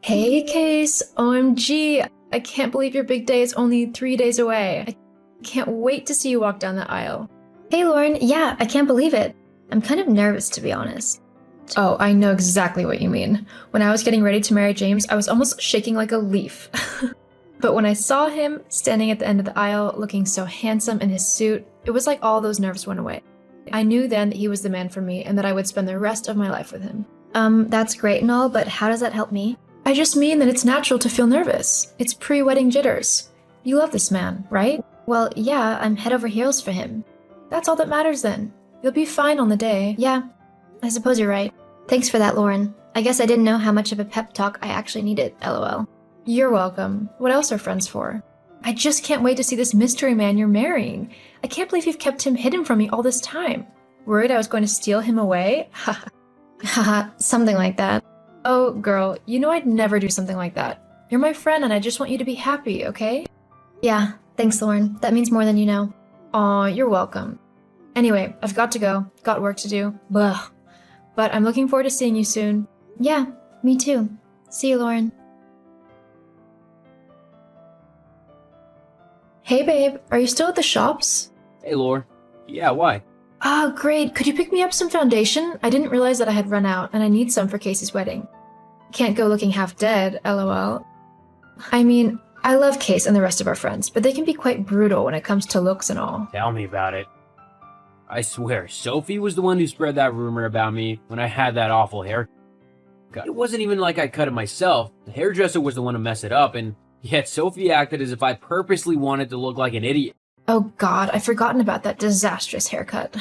Hey, Case, OMG, I can't believe your big day is only 3 days away. I can't wait to see you walk down the aisle. Hey Lauren, yeah, I can't believe it. I'm kind of nervous, to be honest. Oh, I know exactly what you mean. When I was getting ready to marry James, I was almost shaking like a leaf. But when I saw him standing at the end of the aisle, looking so handsome in his suit, it was like all those nerves went away. I knew then that he was the man for me and that I would spend the rest of my life with him. That's great and all, but how does that help me? I just mean that it's natural to feel nervous. It's pre-wedding jitters. You love this man, right? Well, yeah, I'm head over heels for him. That's all that matters then. You'll be fine on the day. Yeah, I suppose you're right. Thanks for that, Lauren. I guess I didn't know how much of a pep talk I actually needed, lol. You're welcome. What else are friends for? I just can't wait to see this mystery man you're marrying. I can't believe you've kept him hidden from me all this time. Worried I was going to steal him away? Haha, something like that. Oh, girl, you know I'd never do something like that. You're my friend and I just want you to be happy, okay? Yeah, thanks, Lauren. That means more than you know. Aw, you're welcome. Anyway, I've got to go. Got work to do. Blah. But I'm looking forward to seeing you soon. Yeah, me too. See you, Lauren. Hey, babe, are you still at the shops? Hey, Lore. Yeah, why? Ah, great. Could you pick me up some foundation? I didn't realize that I had run out, and I need some for Casey's wedding. Can't go looking half dead, lol. I mean, I love Case and the rest of our friends, but they can be quite brutal when it comes to looks and all. Tell me about it. I swear, Sophie was the one who spread that rumor about me when I had that awful haircut. It wasn't even like I cut it myself. The hairdresser was the one to mess it up, and yet Sophie acted as if I purposely wanted to look like an idiot. Oh god, I've forgotten about that disastrous haircut.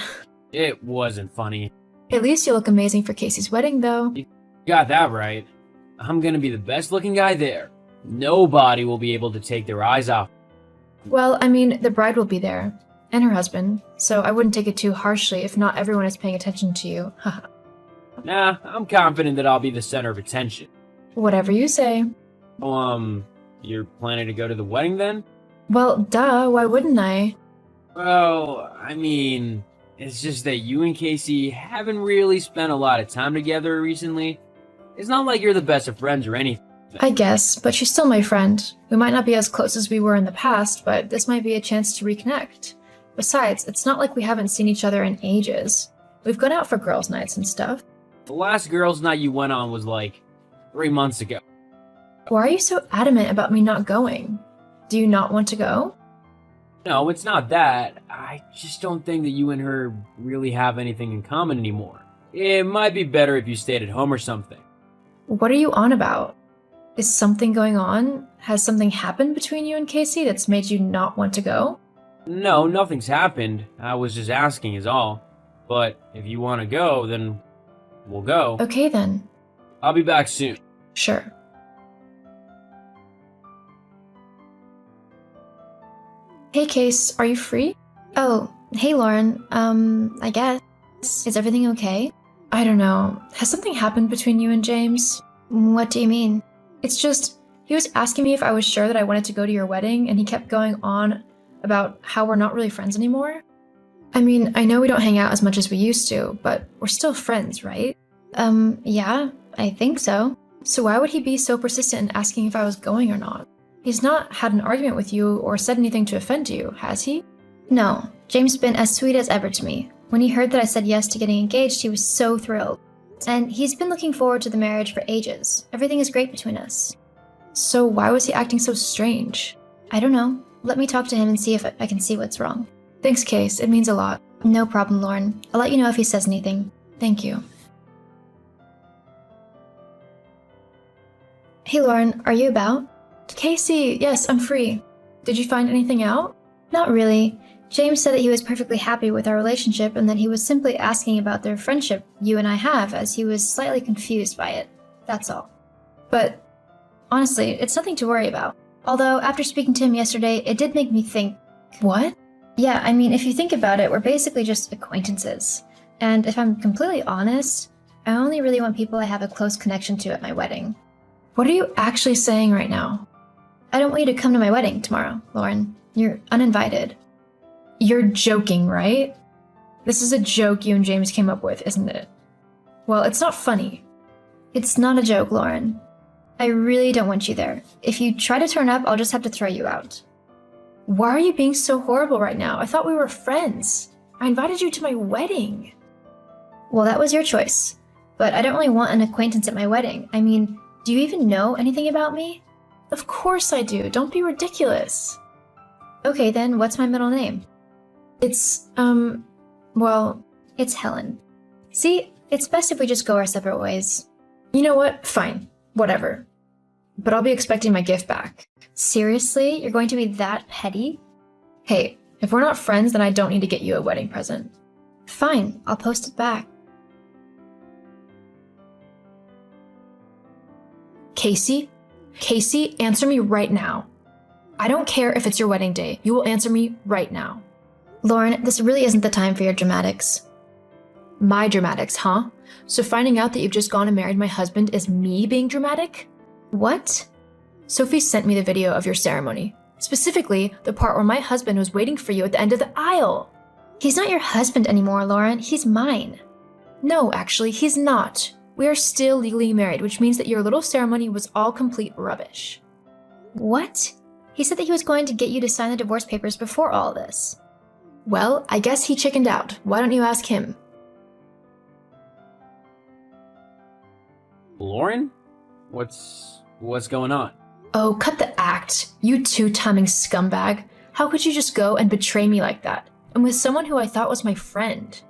It wasn't funny. At least you look amazing for Casey's wedding, though. You got that right. I'm gonna be the best looking guy there. Nobody will be able to take their eyes off. Well, I mean, the bride will be there, and her husband, so I wouldn't take it too harshly if not everyone is paying attention to you. Haha. Nah, I'm confident that I'll be the center of attention. Whatever you say. You're planning to go to the wedding then? Well, duh, why wouldn't I? Well, I mean, it's just that you and Casey haven't really spent a lot of time together recently. It's not like you're the best of friends or anything. I guess, but she's still my friend. We might not be as close as we were in the past, but this might be a chance to reconnect. Besides, it's not like we haven't seen each other in ages. We've gone out for girls' nights and stuff. The last girls' night you went on was like 3 months ago. Why are you so adamant about me not going? Do you not want to go? No, it's not that. I just don't think that you and her really have anything in common anymore. It might be better if you stayed at home or something. What are you on about? Is something going on? Has something happened between you and Casey that's made you not want to go? No, nothing's happened. I was just asking is all. But if you want to go, then we'll go. Okay then. I'll be back soon. Sure. Hey Case, are you free? Oh, hey Lauren, I guess. Is everything okay? I don't know. Has something happened between you and James? What do you mean? It's just, he was asking me if I was sure that I wanted to go to your wedding, and he kept going on about how we're not really friends anymore. I mean, I know we don't hang out as much as we used to, but we're still friends, right? Yeah, I think so. So why would he be so persistent in asking if I was going or not? He's not had an argument with you or said anything to offend you, has he? No, James' been as sweet as ever to me. When he heard that I said yes to getting engaged, he was so thrilled. And he's been looking forward to the marriage for ages. Everything is great between us. So why was he acting so strange? I don't know. Let me talk to him and see if I can see what's wrong. Thanks, Case. It means a lot. No problem, Lauren. I'll let you know if he says anything. Thank you. Hey, Lauren, are you about? Casey, yes, I'm free. Did you find anything out? Not really. James said that he was perfectly happy with our relationship and that he was simply asking about the friendship you and I have, as he was slightly confused by it. That's all. But honestly, it's nothing to worry about. Although, after speaking to him yesterday, it did make me think... What? Yeah, I mean, if you think about it, we're basically just acquaintances. And if I'm completely honest, I only really want people I have a close connection to at my wedding. What are you actually saying right now? I don't want you to come to my wedding tomorrow, Lauren. You're uninvited. You're joking, right? This is a joke you and James came up with, isn't it? Well, it's not funny. It's not a joke, Lauren. I really don't want you there. If you try to turn up, I'll just have to throw you out. Why are you being so horrible right now? I thought we were friends. I invited you to my wedding. Well, that was your choice. But I don't really want an acquaintance at my wedding. I mean, do you even know anything about me? Of course I do. Don't be ridiculous. Okay, then what's my middle name? It's, well, It's Helen. See, it's best if we just go our separate ways. you know what? Fine. Whatever. But I'll be expecting my gift back. Seriously? You're going to be that petty? Hey, if we're not friends, then I don't need to get you a wedding present. Fine, I'll post it back. Casey? Casey, answer me right now. I don't care if it's your wedding day. You will answer me right now. Lauren, this really isn't the time for your dramatics. My dramatics, huh? So finding out that you've just gone and married my husband is me being dramatic? What? Sophie sent me the video of your ceremony. Specifically, the part where my husband was waiting for you at the end of the aisle. He's not your husband anymore, Lauren. He's mine. No, actually, he's not. We are still legally married, which means that your little ceremony was all complete rubbish. What? He said that he was going to get you to sign the divorce papers before all this. Well, I guess he chickened out. Why don't you ask him? Lauren? What's going on? Oh, cut the act. You two-timing scumbag. How could you just go and betray me like that? And with someone who I thought was my friend.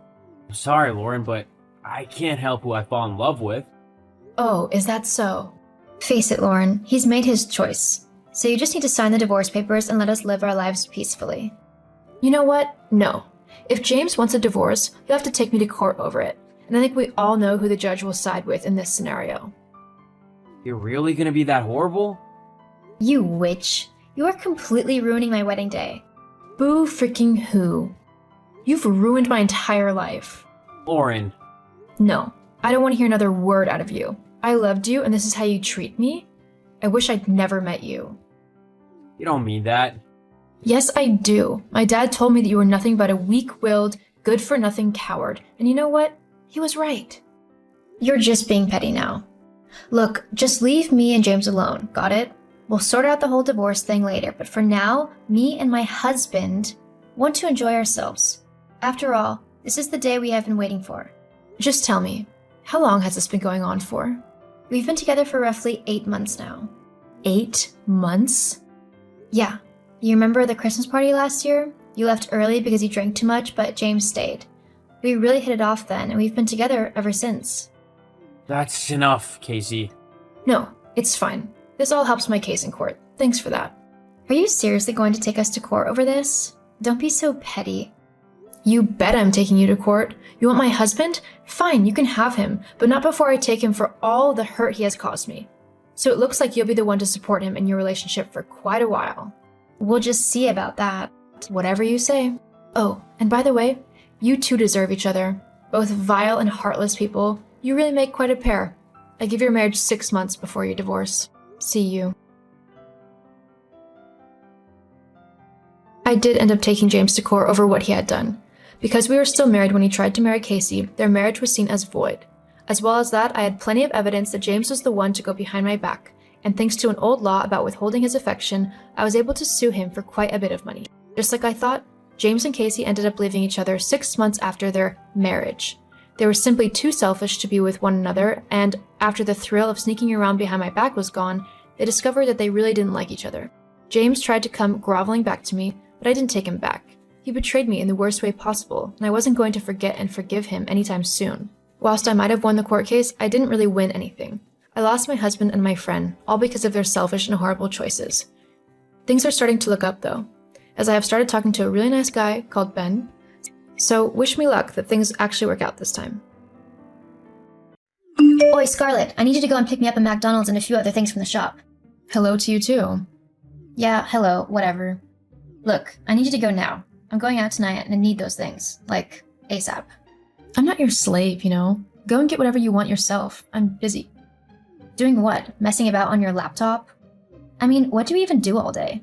I'm sorry, Lauren, but I can't help who I fall in love with. Oh, is that so? Face it, Lauren. He's made his choice. So you just need to sign the divorce papers and let us live our lives peacefully. You know what? No. If James wants a divorce, you'll have to take me to court over it. And I think we all know who the judge will side with in this scenario. You're really gonna be that horrible? You witch. You are completely ruining my wedding day. Boo freaking who? You've ruined my entire life. Lauren, No, I don't want to hear another word out of you. I loved you and this is how you treat me? I wish I'd never met you. you don't mean that. Yes, I do. My dad told me that you were nothing but a weak-willed, good-for-nothing coward. And you know what? He was right. You're just being petty now. Look, just leave me and James alone, got it? We'll sort out the whole divorce thing later, but for now, me and my husband want to enjoy ourselves. After all, this is the day we have been waiting for. Just tell me, how long has this been going on for? We've been together for roughly 8 months now. 8 months? Yeah. You remember the Christmas party last year? You left early because you drank too much, but James stayed. We really hit it off then, and we've been together ever since. That's enough, Casey. No, it's fine. This all helps my case in court. Thanks for that. Are you seriously going to take us to court over this? Don't be so petty. You bet I'm taking you to court. You want my husband? Fine, you can have him, but not before I take him for all the hurt he has caused me. So it looks like you'll be the one to support him in your relationship for quite a while. We'll just see about that. Whatever you say. Oh, and by the way, you two deserve each other. Both vile and heartless people. You really make quite a pair. I give your marriage 6 months before your divorce. See you. I did end up taking James to court over what he had done. Because we were still married when he tried to marry Casey, their marriage was seen as void. As well as that, I had plenty of evidence that James was the one to go behind my back, and thanks to an old law about withholding his affection, I was able to sue him for quite a bit of money. Just like I thought, James and Casey ended up leaving each other 6 months after their marriage. They were simply too selfish to be with one another, and after the thrill of sneaking around behind my back was gone, they discovered that they really didn't like each other. James tried to come groveling back to me, but I didn't take him back. He betrayed me in the worst way possible, and I wasn't going to forget and forgive him anytime soon. Whilst I might have won the court case, I didn't really win anything. I lost my husband and my friend, all because of their selfish and horrible choices. Things are starting to look up though, as I have started talking to a really nice guy called Ben. So wish me luck that things actually work out this time. Oi, Scarlett, I need you to go and pick me up a McDonald's and a few other things from the shop. Hello to you too. Yeah, hello, whatever. Look, I need you to go now. I'm going out tonight and I need those things, like, ASAP. I'm not your slave, you know. Go and get whatever you want yourself. I'm busy. Doing what? Messing about on your laptop? I mean, what do we even do all day?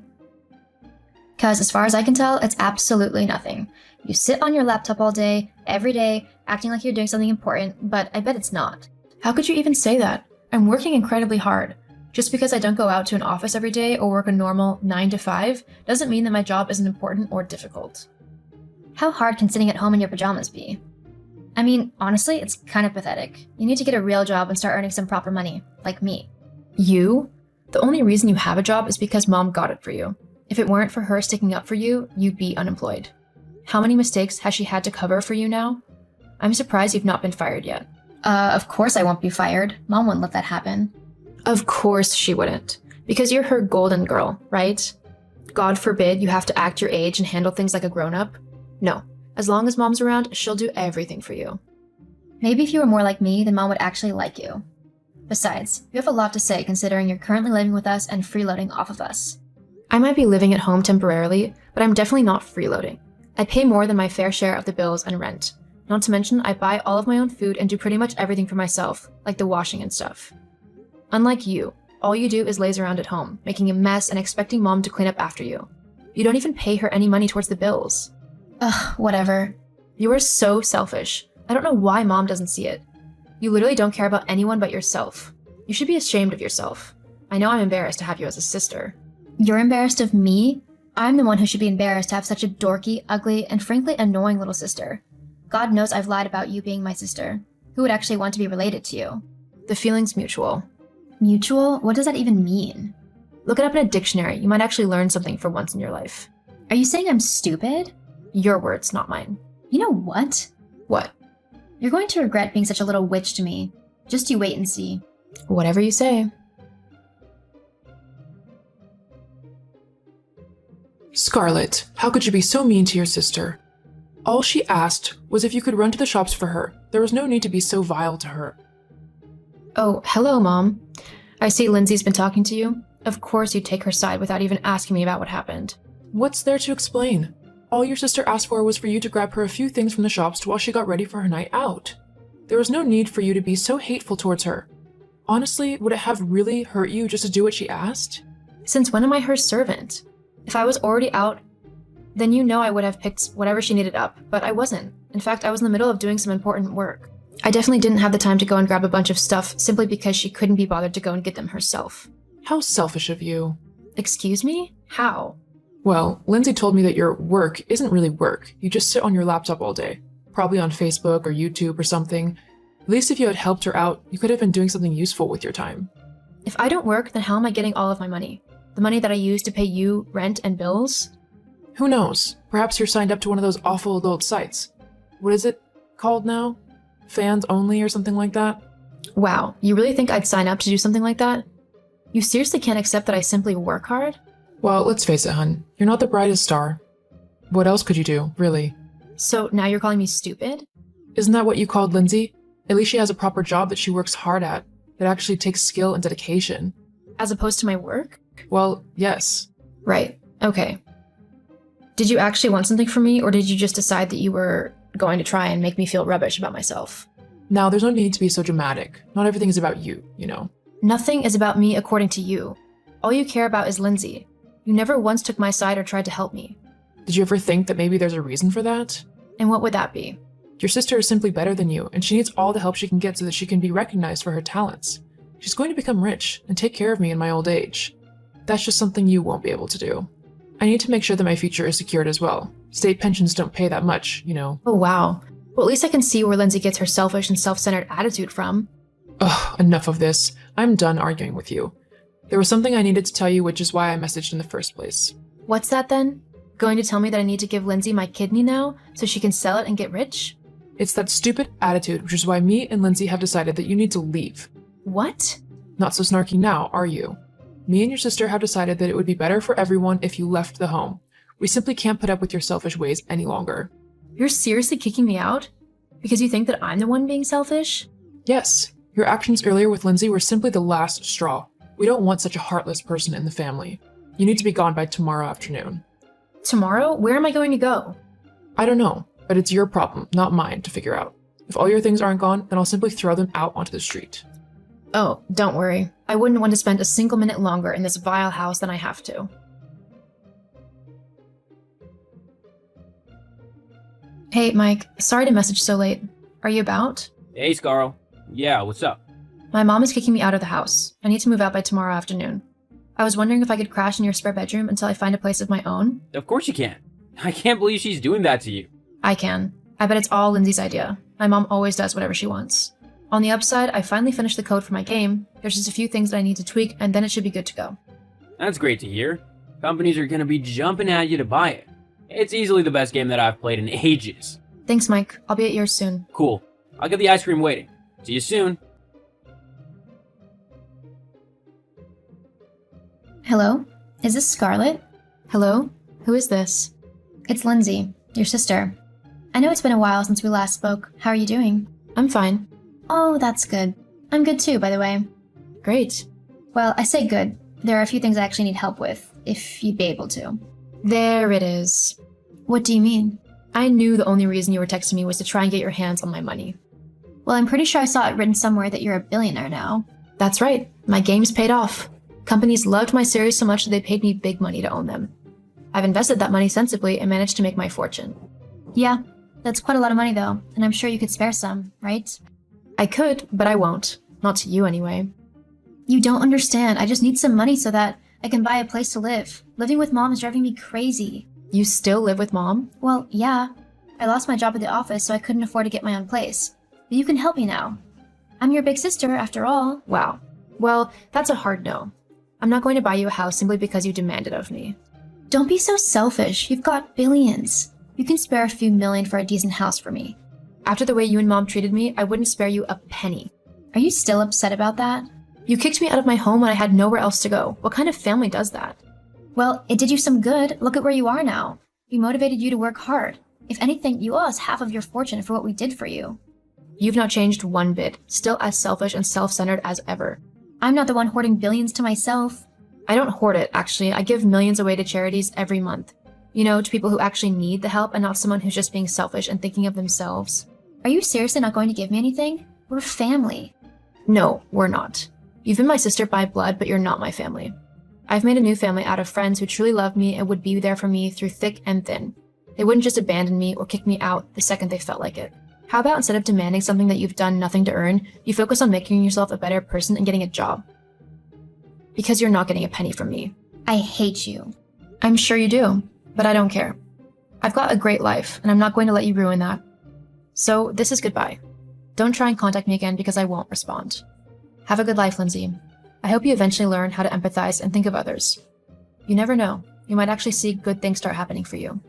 Because as far as I can tell, it's absolutely nothing. You sit on your laptop all day, every day, acting like you're doing something important, but I bet it's not. How could you even say that? I'm working incredibly hard. Just because I don't go out to an office every day or work a normal 9 to 5 doesn't mean that my job isn't important or difficult. How hard can sitting at home in your pajamas be? I mean, honestly, it's kind of pathetic. You need to get a real job and start earning some proper money, like me. You? The only reason you have a job is because mom got it for you. If it weren't for her sticking up for you, you'd be unemployed. How many mistakes has she had to cover for you now? I'm surprised you've not been fired yet. Of course I won't be fired. Mom wouldn't let that happen. Of course she wouldn't. Because you're her golden girl, right? God forbid you have to act your age and handle things like a grown-up. No. As long as mom's around, she'll do everything for you. Maybe if you were more like me, then mom would actually like you. Besides, you have a lot to say considering you're currently living with us and freeloading off of us. I might be living at home temporarily, but I'm definitely not freeloading. I pay more than my fair share of the bills and rent. Not to mention, I buy all of my own food and do pretty much everything for myself, like the washing and stuff. Unlike you, all you do is laze around at home, making a mess and expecting mom to clean up after you. You don't even pay her any money towards the bills. Ugh, whatever. You are so selfish. I don't know why mom doesn't see it. You literally don't care about anyone but yourself. You should be ashamed of yourself. I know I'm embarrassed to have you as a sister. You're embarrassed of me? I'm the one who should be embarrassed to have such a dorky, ugly, and frankly annoying little sister. God knows I've lied about you being my sister. Who would actually want to be related to you? The feeling's mutual. Mutual? What does that even mean? Look it up in a dictionary. You might actually learn something for once in your life. Are you saying I'm stupid? Your words, not mine. You know what? What? You're going to regret being such a little witch to me. Just you wait and see. Whatever you say. Scarlett, how could you be so mean to your sister? All she asked was if you could run to the shops for her. There was no need to be so vile to her. Oh, hello, Mom. I see Lindsay's been talking to you. Of course you'd take her side without even asking me about what happened. What's there to explain? All your sister asked for was for you to grab her a few things from the shops while she got ready for her night out. There was no need for you to be so hateful towards her. Honestly, would it have really hurt you just to do what she asked? Since when am I her servant? If I was already out, then you know I would have picked whatever she needed up, but I wasn't. In fact, I was in the middle of doing some important work. I definitely didn't have the time to go and grab a bunch of stuff simply because she couldn't be bothered to go and get them herself. How selfish of you. Excuse me? How? Well, Lindsay told me that your work isn't really work. You just sit on your laptop all day, probably on Facebook or YouTube or something. At least if you had helped her out, you could have been doing something useful with your time. If I don't work, then how am I getting all of my money? The money that I use to pay you rent and bills? Who knows? Perhaps you're signed up to one of those awful adult sites. What is it called now? Fans only or something like that? Wow, you really think I'd sign up to do something like that? You seriously can't accept that I simply work hard? Well, let's face it, hun. You're not the brightest star. What else could you do, really? So now you're calling me stupid? Isn't that what you called Lindsay? At least she has a proper job that she works hard at, that actually takes skill and dedication. As opposed to my work? Well, yes. Right, okay. Did you actually want something from me, or did you just decide that you were going to try and make me feel rubbish about myself? Now, there's no need to be so dramatic. Not everything is about you, you know. Nothing is about me according to you. All you care about is Lindsay. You never once took my side or tried to help me. Did you ever think that maybe there's a reason for that? And what would that be? Your sister is simply better than you, and she needs all the help she can get so that she can be recognized for her talents. She's going to become rich and take care of me in my old age. That's just something you won't be able to do. I need to make sure that my future is secured as well. State pensions don't pay that much, you know. Oh wow. Well, at least I can see where Lindsay gets her selfish and self-centered attitude from. Ugh, enough of this. I'm done arguing with you. There was something I needed to tell you, which is why I messaged in the first place. What's that then? Going to tell me that I need to give Lindsay my kidney now so she can sell it and get rich? It's that stupid attitude, which is why me and Lindsay have decided that you need to leave. What? Not so snarky now, are you? Me and your sister have decided that it would be better for everyone if you left the home. We simply can't put up with your selfish ways any longer. You're seriously kicking me out? Because you think that I'm the one being selfish? Yes, your actions earlier with Lindsay were simply the last straw. We don't want such a heartless person in the family. You need to be gone by tomorrow afternoon. Tomorrow? Where am I going to go? I don't know, but it's your problem, not mine, to figure out. If all your things aren't gone, then I'll simply throw them out onto the street. Oh, don't worry. I wouldn't want to spend a single minute longer in this vile house than I have to. Hey, Mike. Sorry to message so late. Are you about? Hey, Scarl. Yeah, what's up? My mom is kicking me out of the house. I need to move out by tomorrow afternoon. I was wondering if I could crash in your spare bedroom until I find a place of my own. Of course you can. I can't believe she's doing that to you. I can. I bet it's all Lindsay's idea. My mom always does whatever she wants. On the upside, I finally finished the code for my game. There's just a few things that I need to tweak, and then it should be good to go. That's great to hear. Companies are gonna be jumping at you to buy it. It's easily the best game that I've played in ages. Thanks, Mike. I'll be at yours soon. Cool. I'll get the ice cream waiting. See you soon. Hello? Is this Scarlett? Hello? Who is this? It's Lindsay, your sister. I know it's been a while since we last spoke. How are you doing? I'm fine. Oh, that's good. I'm good too, by the way. Great. Well, I say good. There are a few things I actually need help with, if you'd be able to. There it is. What do you mean? I knew the only reason you were texting me was to try and get your hands on my money. Well, I'm pretty sure I saw it written somewhere that you're a billionaire now. That's right. My game's paid off. Companies loved my series so much that they paid me big money to own them. I've invested that money sensibly and managed to make my fortune. Yeah, that's quite a lot of money though, and I'm sure you could spare some, right? I could, but I won't. Not to you anyway. You don't understand. I just need some money so that I can buy a place to live. Living with mom is driving me crazy. You still live with mom? Well, yeah. I lost my job at the office, so I couldn't afford to get my own place. But you can help me now. I'm your big sister, after all. Wow. Well, that's a hard no. I'm not going to buy you a house simply because you demand it of me. Don't be so selfish. You've got billions. You can spare a few million for a decent house for me. After the way you and mom treated me, I wouldn't spare you a penny. Are you still upset about that? You kicked me out of my home when I had nowhere else to go. What kind of family does that? Well, it did you some good. Look at where you are now. We motivated you to work hard. If anything, you owe us half of your fortune for what we did for you. You've not changed one bit, still as selfish and self-centered as ever. I'm not the one hoarding billions to myself. I don't hoard it, actually. I give millions away to charities every month. You know, to people who actually need the help and not someone who's just being selfish and thinking of themselves. Are you seriously not going to give me anything? We're family. No, we're not. You've been my sister by blood, but you're not my family. I've made a new family out of friends who truly love me and would be there for me through thick and thin. They wouldn't just abandon me or kick me out the second they felt like it. How about instead of demanding something that you've done nothing to earn, you focus on making yourself a better person and getting a job? Because you're not getting a penny from me. I hate you. I'm sure you do, but I don't care. I've got a great life, and I'm not going to let you ruin that. So this is goodbye. Don't try and contact me again because I won't respond. Have a good life, Lindsay. I hope you eventually learn how to empathize and think of others. You never know. You might actually see good things start happening for you.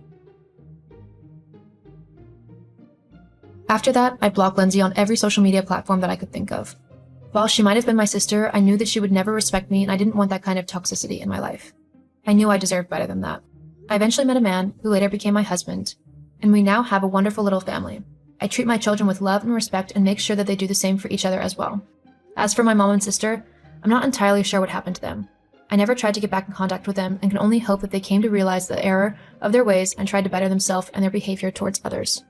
After that, I blocked Lindsay on every social media platform that I could think of. While she might have been my sister, I knew that she would never respect me, and I didn't want that kind of toxicity in my life. I knew I deserved better than that. I eventually met a man who later became my husband, and we now have a wonderful little family. I treat my children with love and respect and make sure that they do the same for each other as well. As for my mom and sister, I'm not entirely sure what happened to them. I never tried to get back in contact with them and can only hope that they came to realize the error of their ways and tried to better themselves and their behavior towards others.